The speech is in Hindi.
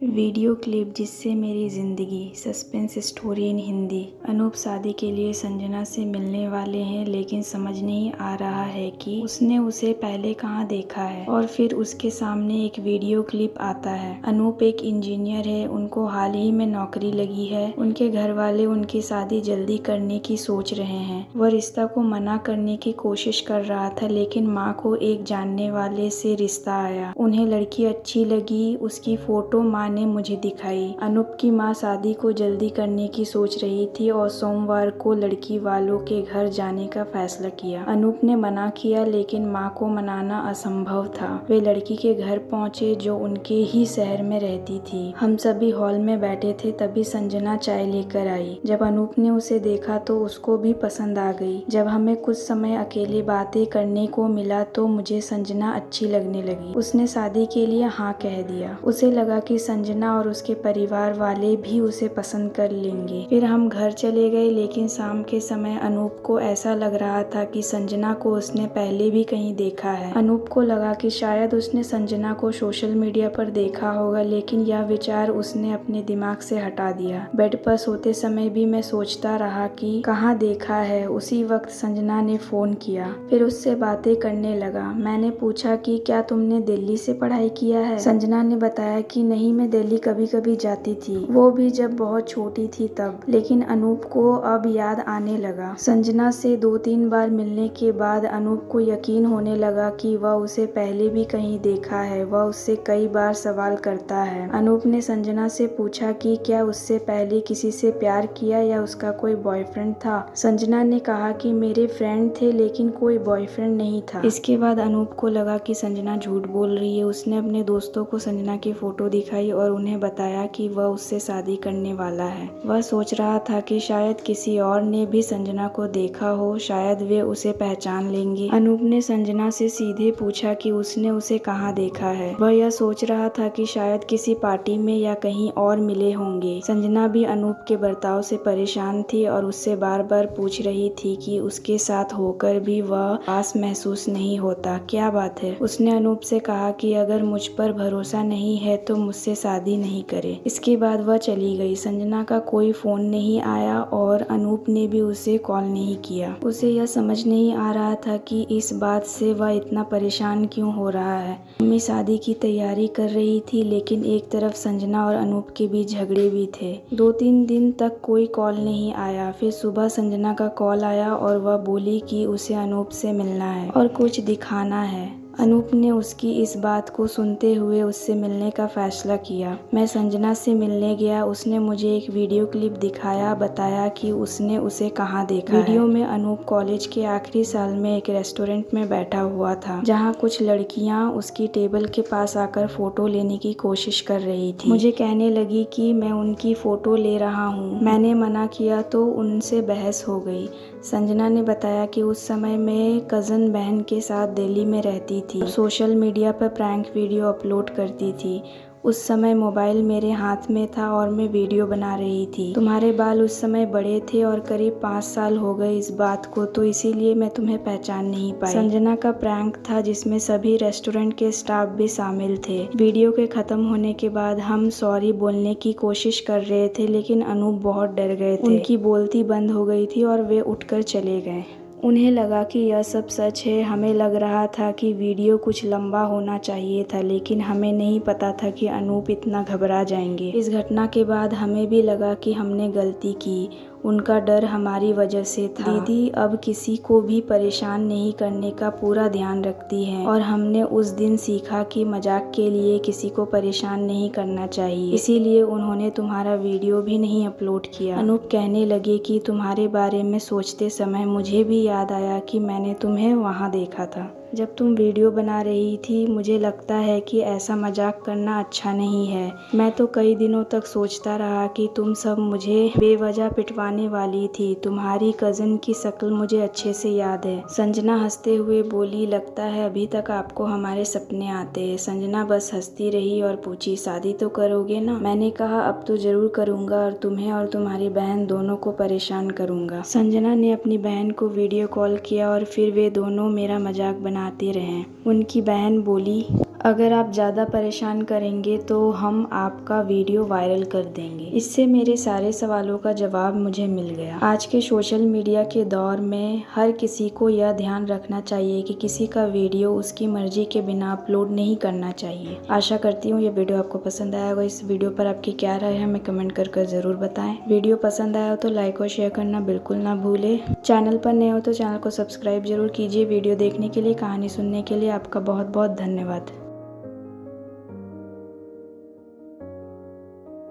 वीडियो क्लिप जिससे मेरी ज़िंदगी suspense story in Hindi. Anoop शादी के लिए संजना से मिलने वाले हैं, लेकिन समझ नहीं आ रहा है कि उसने उसे पहले कहाँ देखा है। और फिर उसके सामने एक वीडियो क्लिप आता है। अनूप एक इंजीनियर है, उनको हाल ही में नौकरी लगी है। उनके घर वाले उनकी शादी जल्दी करने की सोच रहे हैं। वह रिश्ता को मना करने की कोशिश कर रहा था, लेकिन माँ को एक जानने वाले से रिश्ता आया। उन्हें लड़की अच्छी लगी, उसकी फोटो माँ ने मुझे दिखाई। अनूप की माँ शादी को जल्दी करने की सोच रही थी और सोमवार को लड़की वालों के घर जाने का फैसला किया। अनूप ने मना किया, लेकिन माँ को मनाना असंभव था। वे लड़की के घर पहुँचे जो उनके ही शहर में रहती थी। हम सभी हॉल में बैठे थे, तभी संजना चाय लेकर आई। जब अनूप ने उसे देखा तो उसको भी पसंद आ गई। जब हमें कुछ समय अकेले बातें करने को मिला तो मुझे संजना अच्छी लगने लगी। उसने शादी के लिए हाँ कह दिया। उसे लगा कि संजना और उसके परिवार वाले भी उसे पसंद कर लेंगे। फिर हम घर चले गए, लेकिन शाम के समय अनूप को ऐसा लग रहा था कि संजना को उसने पहले भी कहीं देखा है। अनूप को लगा कि शायद उसने संजना को सोशल मीडिया पर देखा होगा, लेकिन यह विचार उसने अपने दिमाग से हटा दिया। बेड पर सोते समय भी मैं सोचता रहा कि कहाँ देखा है। उसी वक्त संजना ने फोन किया। फिर उससे बातें करने लगा। मैंने पूछा कि क्या तुमने दिल्ली से पढ़ाई किया है? संजना ने बताया कि नहीं, मैं दिल्ली कभी कभी जाती थी, वो भी जब बहुत छोटी थी तब। लेकिन अनूप को अब याद आने लगा। संजना से 2-3 बार मिलने के बाद अनूप को यकीन होने लगा कि वह उसे पहले भी कहीं देखा है। वह उससे कई बार सवाल करता है। अनूप ने संजना से पूछा कि क्या उससे पहले किसी से प्यार किया या उसका कोई बॉयफ्रेंड था। संजना ने कहा कि मेरे फ्रेंड थे, लेकिन कोई बॉयफ्रेंड नहीं था। इसके बाद अनूप को लगा कि संजना झूठ बोल रही है। उसने अपने दोस्तों को संजना की फोटो दिखाई और उन्हें बताया कि वह उससे शादी करने वाला है। वह सोच रहा था कि शायद किसी और ने भी संजना को देखा हो, शायद वे उसे पहचान लेंगे। अनूप ने संजना से सीधे पूछा कि उसने उसे कहाँ देखा है। वह यह सोच रहा था कि शायद किसी पार्टी में या कहीं और मिले होंगे। संजना भी अनूप के बर्ताव से परेशान थी और उससे बार बार पूछ रही थी कि उसके साथ होकर भी वह पास महसूस नहीं होता। क्या बात है? उसने अनूप से कहा कि अगर मुझ पर भरोसा नहीं है तो मुझसे शादी नहीं करे। इसके बाद वह चली गई। संजना का कोई फोन नहीं आया और अनूप ने भी उसे कॉल नहीं किया। उसे यह समझ नहीं आ रहा था कि इस बात से वह इतना परेशान क्यों हो रहा है। मम्मी शादी की तैयारी कर रही थी, लेकिन एक तरफ संजना और अनूप के बीच झगड़े भी थे। 2-3 दिन तक कोई कॉल नहीं आया। फिर सुबह संजना का कॉल आया और वह बोली कि उसे अनूप से मिलना है और कुछ दिखाना है। अनूप ने उसकी इस बात को सुनते हुए उससे मिलने का फैसला किया। मैं संजना से मिलने गया। उसने मुझे एक वीडियो क्लिप दिखाया, बताया कि उसने उसे कहाँ देखा है। वीडियो में अनूप कॉलेज के आखिरी साल में एक रेस्टोरेंट में बैठा हुआ था, जहाँ कुछ लड़कियाँ उसकी टेबल के पास आकर फोटो लेने की कोशिश कर रही थी। मुझे कहने लगी कि मैं उनकी फोटो ले रहा हूँ। मैंने मना किया तो उनसे बहस हो गई। संजना ने बताया कि उस समय मैं कज़न बहन के साथ दिल्ली में रहती थी। सोशल मीडिया पर प्रैंक वीडियो अपलोड करती थी। उस समय मोबाइल मेरे हाथ में था और मैं वीडियो बना रही थी। तुम्हारे बाल उस समय बड़े थे और करीब 5 साल हो गए इस बात को, तो इसीलिए मैं तुम्हें पहचान नहीं पाई। संजना का प्रैंक था जिसमें सभी रेस्टोरेंट के स्टाफ भी शामिल थे। वीडियो के खत्म होने के बाद हम सॉरी बोलने की कोशिश कर रहे थे, लेकिन अनूप बहुत डर गए थे। उनकी बोलती बंद हो गई थी और वे उठकर चले गए। उन्हें लगा कि यह सब सच है। हमें लग रहा था कि वीडियो कुछ लंबा होना चाहिए था, लेकिन हमें नहीं पता था कि अनूप इतना घबरा जाएंगे। इस घटना के बाद हमें भी लगा कि हमने गलती की। उनका डर हमारी वजह से था। दीदी अब किसी को भी परेशान नहीं करने का पूरा ध्यान रखती हैं और हमने उस दिन सीखा कि मजाक के लिए किसी को परेशान नहीं करना चाहिए। इसीलिए उन्होंने तुम्हारा वीडियो भी नहीं अपलोड किया। अनूप कहने लगे कि तुम्हारे बारे में सोचते समय मुझे भी याद आया कि मैंने तुम्हें वहाँ देखा था जब तुम वीडियो बना रही थी। मुझे लगता है कि ऐसा मजाक करना अच्छा नहीं है। मैं तो कई दिनों तक सोचता रहा कि तुम सब मुझे बेवजह पिटवाने वाली थी। तुम्हारी कज़न की शक्ल मुझे अच्छे से याद है। संजना हंसते हुए बोली, लगता है अभी तक आपको हमारे सपने आते हैं। संजना बस हंसती रही और पूछी, शादी तो करोगे ना? मैंने कहा, अब तो जरूर करूँगा और तुम्हें और तुम्हारी बहन दोनों को परेशान करूँगा। संजना ने अपनी बहन को वीडियो कॉल किया और फिर वे दोनों मेरा मजाक बनाते रहे। उनकी बहन बोली, अगर आप ज़्यादा परेशान करेंगे तो हम आपका वीडियो वायरल कर देंगे। इससे मेरे सारे सवालों का जवाब मुझे मिल गया। आज के सोशल मीडिया के दौर में हर किसी को यह ध्यान रखना चाहिए कि किसी का वीडियो उसकी मर्जी के बिना अपलोड नहीं करना चाहिए। आशा करती हूँ ये वीडियो आपको पसंद आया होगा। इस वीडियो पर आपकी क्या राय है हमें कमेंट कर ज़रूर बताएं। वीडियो पसंद आया हो तो लाइक और शेयर करना बिल्कुल ना भूलें। चैनल पर नए हो तो चैनल को सब्सक्राइब जरूर कीजिए। वीडियो देखने के लिए, कहानी सुनने के लिए आपका बहुत बहुत धन्यवाद।